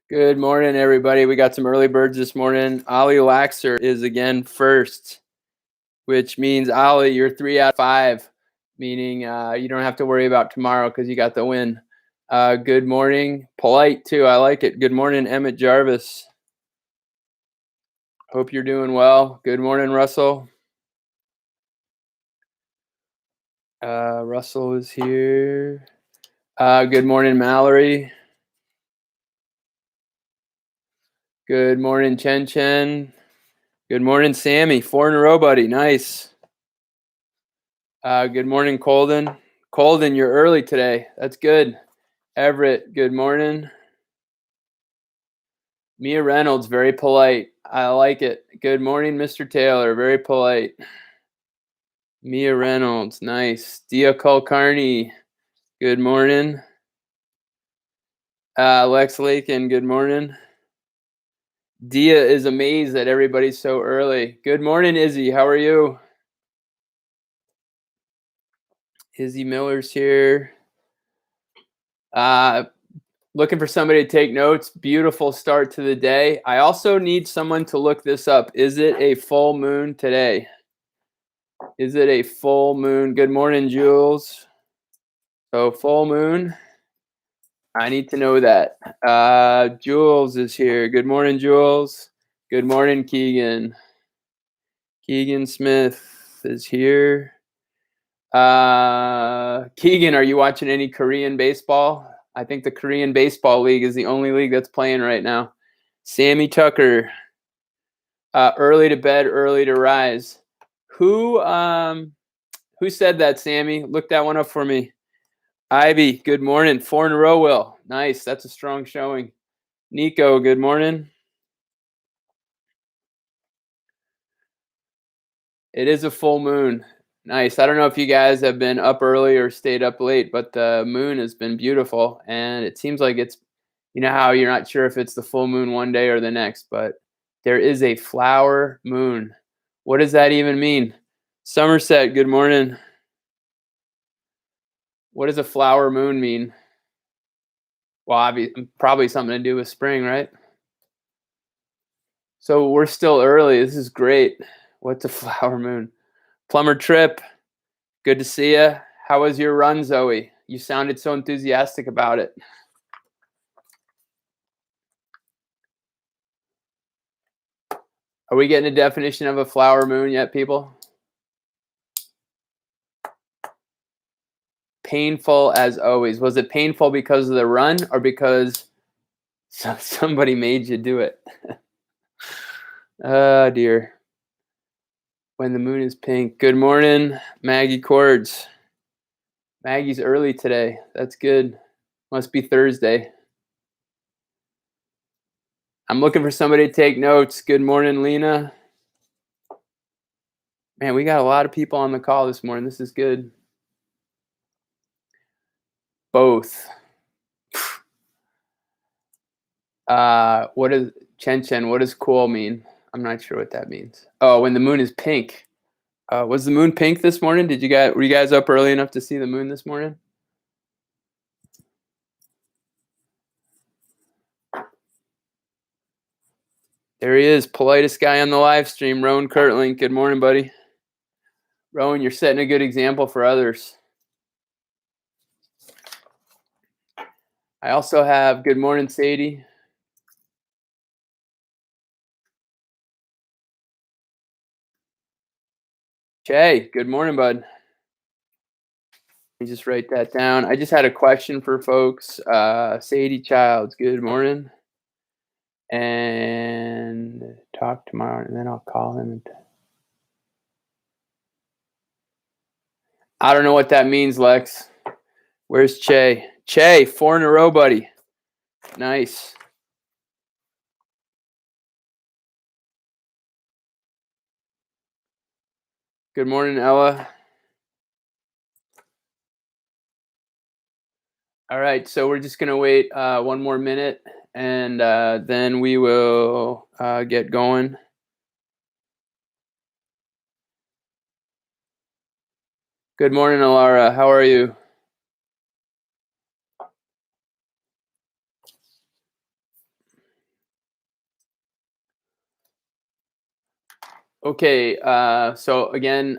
Good morning, everybody. We got some early birds this morning. Ollie Laxer is again first, which means Ollie, you're 3 out of 5, meaning you don't have to worry about tomorrow because you got the win. Good morning. Polite, too. I like it. Good morning, Emmett Jarvis. Hope you're doing well. Good morning, Russell. Russell is here. Good morning, Mallory. Good morning, Chen Chen. Good morning, Sammy. 4 in a row, buddy. Nice. Good morning, Colden. Colden, you're early today. That's good. Everett, good morning. Mia Reynolds, very polite. I like it. Good morning, Mr. Taylor. Very polite. Mia Reynolds, nice. Dia Kulkarni, good morning. Lex Lakin, good morning. Dia is amazed that everybody's so early. Good morning, Izzy. How are you? Izzy Miller's here. Looking for somebody to take notes. Beautiful start to the day. I also need someone to look this up. Is it a full moon today? Is it a full moon? Good morning, Jules. So full moon. I need to know that. Jules is here. Good morning, Jules. Good morning, Keegan. Keegan Smith is here. Keegan, are you watching any Korean baseball? I think the Korean Baseball League is the only league that's playing right now. Sammy Tucker, early to bed, early to rise. Who said that, Sammy? Look that one up for me. Ivy, good morning. 4 in a row, Will. Nice. That's a strong showing. Nico, good morning. It is a full moon. Nice. I don't know if you guys have been up early or stayed up late, but the moon has been beautiful. And it seems like it's, you know how you're not sure if it's the full moon one day or the next, but there is a flower moon. What does that even mean? Somerset, good morning. What does a flower moon mean? Well, probably something to do with spring, right? So we're still early. This is great. What's a flower moon? Plumber Trip, good to see you. How was your run, Zoe? You sounded so enthusiastic about it. Are we getting a definition of a flower moon yet, people? Painful as always. Was it painful because of the run or because somebody made you do it? Oh, dear. When the moon is pink. Good morning, Maggie Cords. Maggie's early today. That's good. Must be Thursday. I'm looking for somebody to take notes. Good morning, Lena. Man, we got a lot of people on the call this morning. This is good. Both. What is Chen? What does cool mean? I'm not sure what that means. Oh, when the moon is pink. Was the moon pink this morning? Were you guys up early enough to see the moon this morning? There he is, politest guy on the live stream, Rowan Kirtling. Good morning, buddy. Rowan, you're setting a good example for others. I also have good morning, Sadie. Jay, good morning, bud. Let me just write that down. I just had a question for folks. Sadie Childs, good morning. And talk tomorrow, and then I'll call him. I don't know what that means, Lex. Where's Che? Che, 4 in a row, buddy. Nice. Good morning, Ella. All right, so we're just going to wait 1 more minute, and then we will get going. Good morning, Alara. How are you? Okay, so again,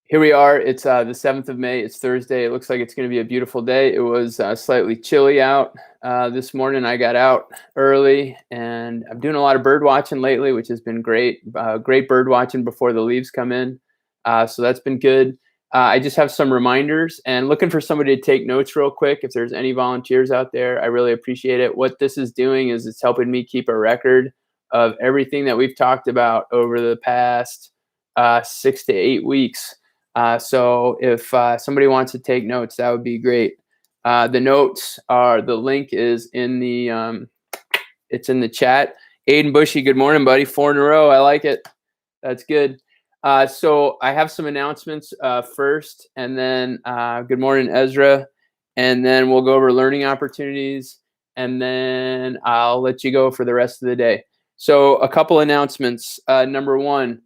here we are. It's the 7th of May. It's Thursday. It looks like it's going to be a beautiful day. It was slightly chilly out this morning. I got out early, and I'm doing a lot of bird watching lately, which has been great. Great bird watching before the leaves come in. So that's been good. I just have some reminders and looking for somebody to take notes real quick. If there's any volunteers out there, I really appreciate it. What this is doing is it's helping me keep a record of everything that we've talked about over the past 6 to 8 weeks. So if somebody wants to take notes, that would be great. The notes are, the link is in the, it's in the chat. Aiden Bushy, good morning, buddy. 4 in a row. I like it. That's good. So I have some announcements first, and then good morning, Ezra. And then we'll go over learning opportunities, and then I'll let you go for the rest of the day. So a couple announcements. Number one,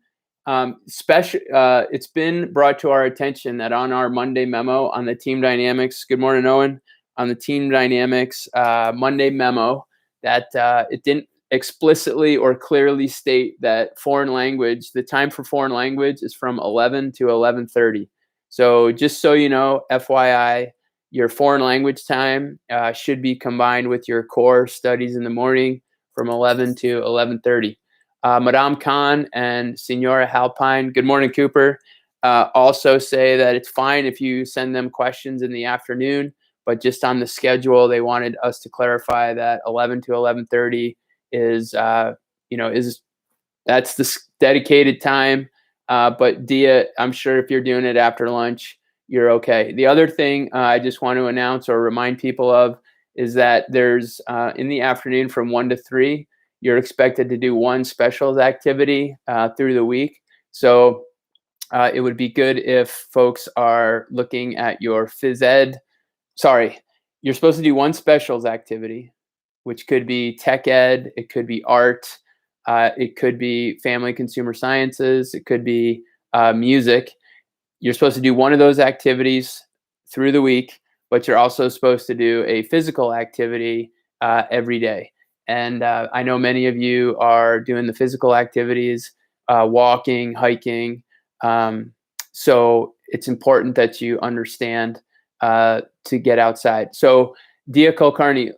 it's been brought to our attention that on our Monday memo on the Team Dynamix, good morning, Owen, on the Team Dynamix Monday memo, that it didn't explicitly or clearly state that foreign language, the time for foreign language is from 11 to 11:30. So just so you know, FYI, your foreign language time should be combined with your core studies in the morning from 11 to 11:30. Madame Khan and Senora Halpine, good morning, Cooper, also say that it's fine if you send them questions in the afternoon, but just on the schedule, they wanted us to clarify that 11 to 11:30 is that's the dedicated time. But Dia, I'm sure if you're doing it after lunch, you're okay. The other thing I just want to announce or remind people of is that there's in the afternoon from 1 to 3, you're expected to do one specials activity through the week. So it would be good if folks are looking at your phys ed. Sorry, you're supposed to do one specials activity, which could be tech ed, it could be art, it could be family consumer sciences, it could be music. You're supposed to do one of those activities through the week, but you're also supposed to do a physical activity every day. And I know many of you are doing the physical activities, walking, hiking. So it's important that you understand to get outside. So Dia Kulkarni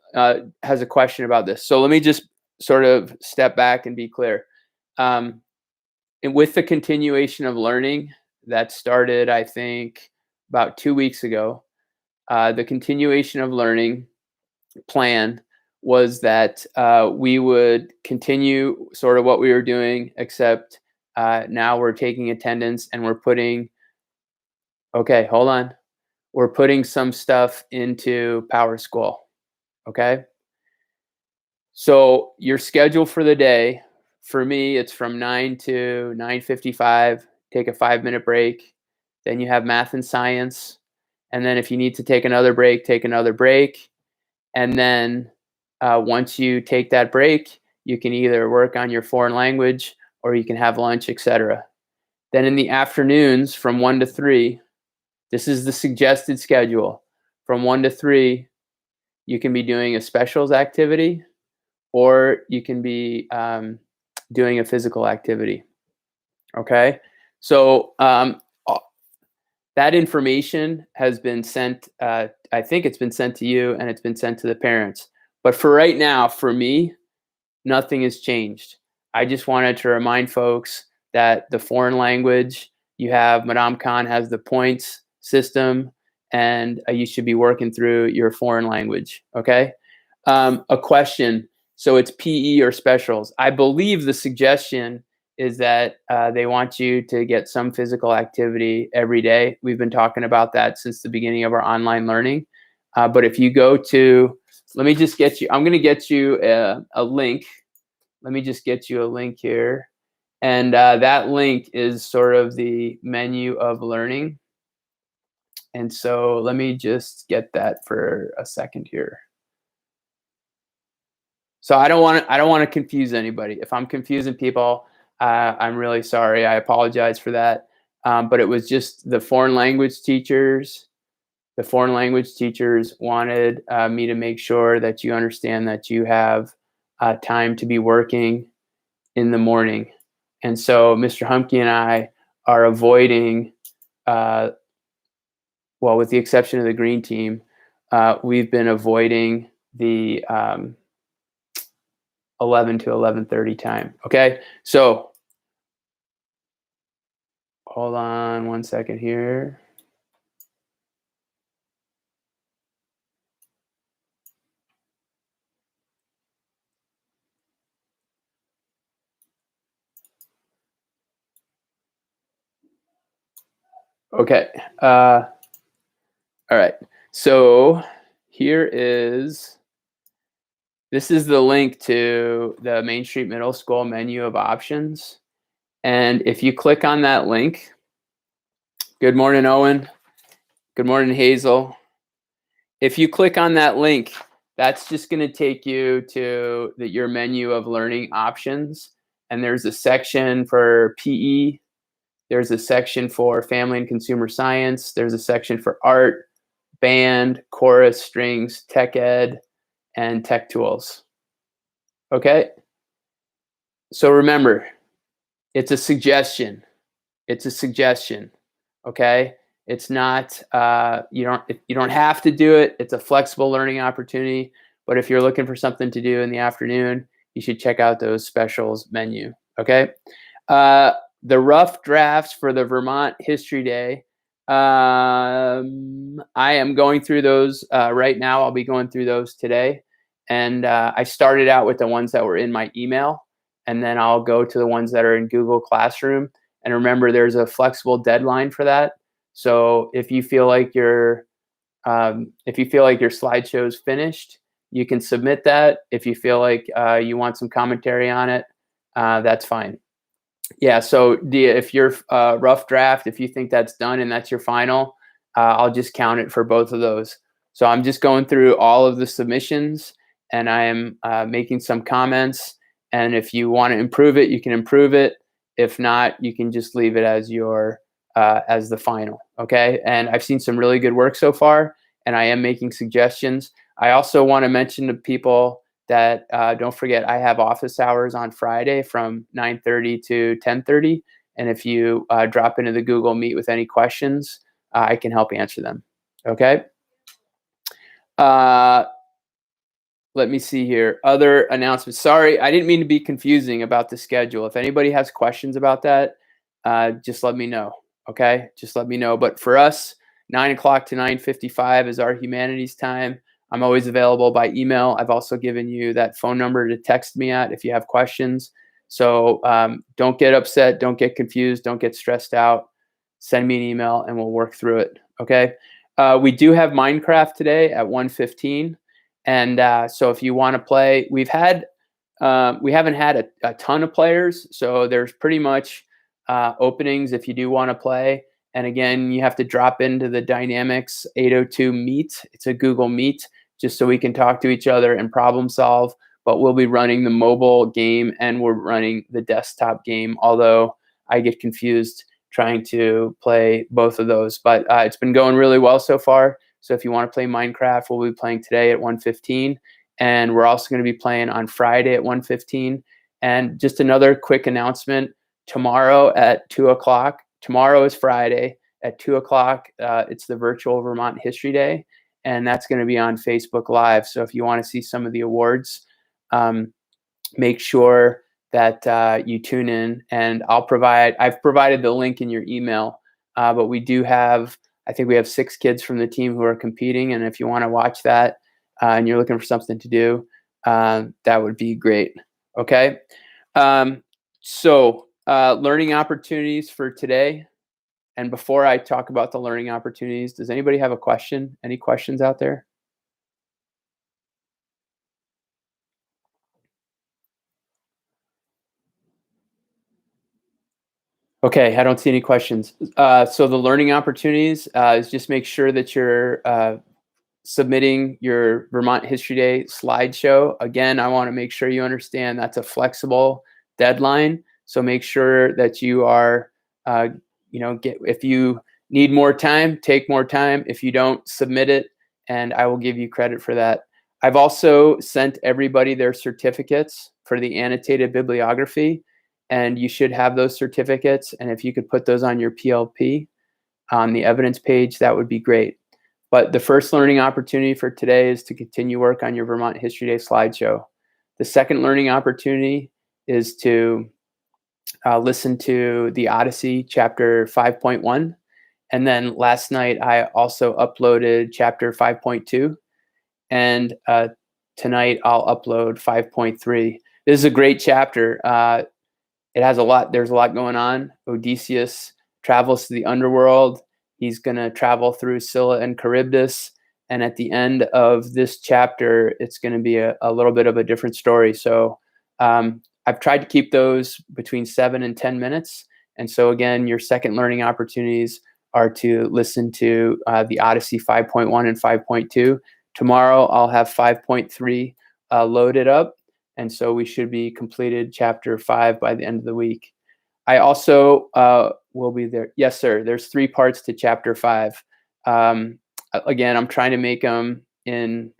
has a question about this. So let me just sort of step back and be clear. And with the continuation of learning that started, I think, about 2 weeks ago, the continuation of learning plan was that we would continue sort of what we were doing, except now we're taking attendance and we're putting, okay, hold on. We're putting some stuff into Power School, okay? So your schedule for the day, for me, it's from 9 to 9:55, take a 5-minute break. Then you have math and science. And then if you need to take another break, take another break. And then once you take that break, you can either work on your foreign language or you can have lunch, etc. Then in the afternoons from 1 to 3, this is the suggested schedule. From 1 to 3, you can be doing a specials activity or you can be doing a physical activity. Okay? So that information has been sent, I think it's been sent to you and it's been sent to the parents. But for right now, for me, nothing has changed. I just wanted to remind folks that the foreign language, you have, Madame Khan has the points system, and you should be working through your foreign language, okay? A question, so it's PE or specials. I believe the suggestion is that they want you to get some physical activity every day. We've been talking about that since the beginning of our online learning. But if you go to, let me just get you, I'm gonna get you a link. Let me just get you a link here. And that link is sort of the menu of learning. And so let me just get that for a second here. So I don't want to confuse anybody. If I'm confusing people, I'm really sorry. I apologize for that. But it was just the foreign language teachers. The foreign language teachers wanted me to make sure that you understand that you have time to be working in the morning. And so Mr. Humke and I are avoiding, well, with the exception of the green team, we've been avoiding the 11 to 11:30 time. Okay, so hold on one second here. Okay. All right. So this is the link to the Main Street Middle School menu of options. And if you click on that link, good morning, Owen. Good morning, Hazel. If you click on that link, that's just going to take you to your menu of learning options. And there's a section for PE. There's a section for family and consumer science. There's a section for art, band, chorus, strings, tech ed, and tech tools. Okay? So remember, it's a suggestion. It's a suggestion. Okay? It's not you don't have to do it. It's a flexible learning opportunity, but if you're looking for something to do in the afternoon, you should check out those specials menu. Okay? The rough drafts for the Vermont History Day. I am going through those right now. I'll be going through those today. And I started out with the ones that were in my email, and then I'll go to the ones that are in Google Classroom. And remember, there's a flexible deadline for that. So if you feel like your slideshow is finished, you can submit that. If you feel like you want some commentary on it, that's fine. Yeah, so if your rough draft, if you think that's done and that's your final, I'll just count it for both of those. So I'm just going through all of the submissions, and I am making some comments. And if you want to improve it, you can improve it. If not, you can just leave it as as the final. Okay. And I've seen some really good work so far, and I am making suggestions. I also want to mention to people that don't forget, I have office hours on Friday from 9:30 to 10:30. And if you drop into the Google Meet with any questions, I can help answer them. Okay. Let me see here. Other announcements. Sorry, I didn't mean to be confusing about the schedule. If anybody has questions about that, just let me know. Okay, just let me know. But for us, 9 o'clock to 9:55 is our humanities time. I'm always available by email. I've also given you that phone number to text me at if you have questions. So don't get upset. Don't get confused. Don't get stressed out. Send me an email and we'll work through it. Okay. We do have Minecraft today at 1:15. And so if you want to play, we haven't had a ton of players. So there's pretty much openings if you do want to play. And again, you have to drop into the Dynamix 802 Meet. It's a Google Meet, just so we can talk to each other and problem solve. But we'll be running the mobile game and we're running the desktop game, although I get confused trying to play both of those. But it's been going really well so far. So if you want to play Minecraft, we'll be playing today at 1:15. And we're also going to be playing on Friday at 1:15. And just another quick announcement, tomorrow at 2 o'clock, tomorrow is Friday at 2 o'clock. It's the virtual Vermont History Day, and that's going to be on Facebook Live. So if you want to see some of the awards, make sure that you tune in, and I've provided the link in your email, but we do have, I think we have 6 kids from the team who are competing. And if you want to watch that and you're looking for something to do, that would be great. Okay. So learning opportunities for today. And before I talk about the learning opportunities, does anybody have a question? Any questions out there? Okay, I don't see any questions. So the learning opportunities is just make sure that you're submitting your Vermont History Day slideshow. Again, I want to make sure you understand that's a flexible deadline. So make sure that you are, if you need more time, take more time. If you don't, submit it, and I will give you credit for that. I've also sent everybody their certificates for the annotated bibliography, and you should have those certificates. And if you could put those on your PLP on the evidence page, that would be great. But the first learning opportunity for today is to continue work on your Vermont History Day slideshow. The second learning opportunity is to listen to the Odyssey Chapter 5.1. And then last night, I also uploaded Chapter 5.2. And tonight, I'll upload 5.3. This is a great chapter. It has a lot. There's a lot going on. Odysseus travels to the underworld. He's going to travel through Scylla and Charybdis. And at the end of this chapter, it's going to be a little bit of a different story. So I've tried to keep those between 7 and 10 minutes. And so again, your second learning opportunities are to listen to the Odyssey 5.1 and 5.2. Tomorrow, I'll have 5.3 loaded up. And so we should be completed chapter 5 by the end of the week. I also will be there. Yes, sir. There's 3 parts to chapter 5. Again, I'm trying to make them in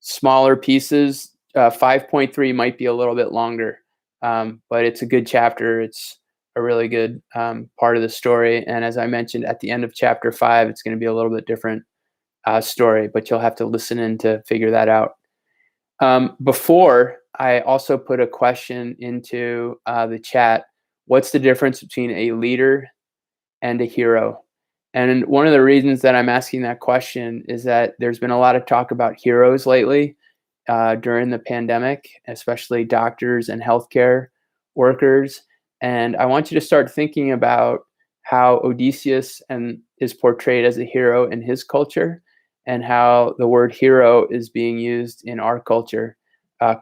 smaller pieces. 5.3 might be a little bit longer, but it's a good chapter. It's a really good part of the story. And as I mentioned, at the end of chapter 5, it's going to be a little bit different story, but you'll have to listen in to figure that out. Before, I also put a question into the chat. What's the difference between a leader and a hero? And one of the reasons that I'm asking that question is that there's been a lot of talk about heroes lately during the pandemic, especially doctors and healthcare workers. And I want you to start thinking about how Odysseus is portrayed as a hero in his culture, and how the word hero is being used in our culture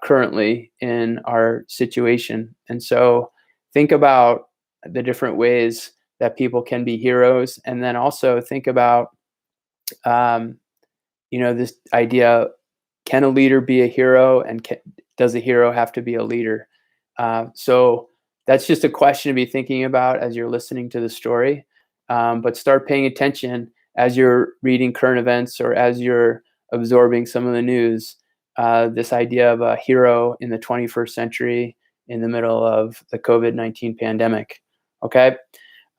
currently in our situation. And so think about the different ways that people can be heroes, and then also think about, this idea: can a leader be a hero, and does a hero have to be a leader? So that's just a question to be thinking about as you're listening to the story. But start paying attention as you're reading current events or as you're absorbing some of the news. This idea of a hero in the 21st century in the middle of the COVID-19 pandemic. Okay.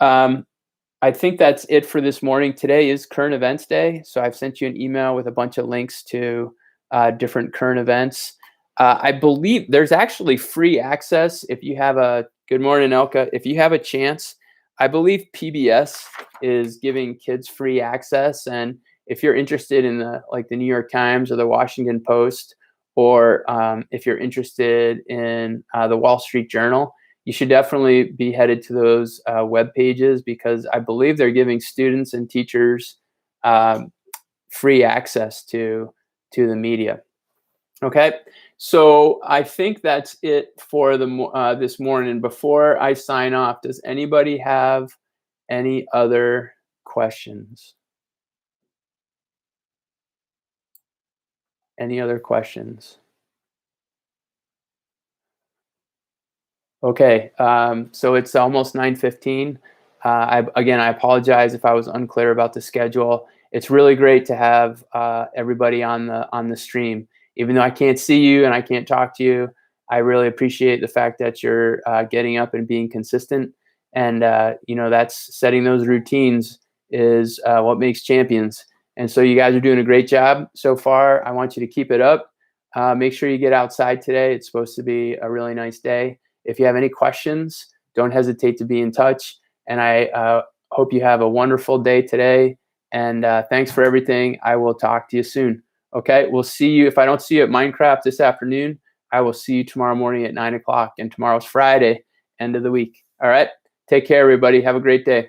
I think that's it for this morning. Today is Current Events Day, so I've sent you an email with a bunch of links to different current events. I believe there's actually free access if you have a, good morning, Elka. If you have a chance, I believe PBS is giving kids free access. And if you're interested in the New York Times or the Washington Post, or if you're interested in the Wall Street Journal, you should definitely be headed to those web pages, because I believe they're giving students and teachers free access to the media. Okay, so I think that's it for this morning. Before I sign off, does anybody have any other questions? Any other questions? Okay, so it's almost 9:15. Again, I apologize if I was unclear about the schedule. It's really great to have everybody on the stream. Even though I can't see you and I can't talk to you, I really appreciate the fact that you're getting up and being consistent. And that's setting those routines is what makes champions. And so you guys are doing a great job so far. I want you to keep it up. Make sure you get outside today. It's supposed to be a really nice day. If you have any questions, don't hesitate to be in touch. And I hope you have a wonderful day today. And thanks for everything. I will talk to you soon. Okay, we'll see you. If I don't see you at Minecraft this afternoon, I will see you tomorrow morning at 9 o'clock. And tomorrow's Friday, end of the week. All right, take care, everybody. Have a great day.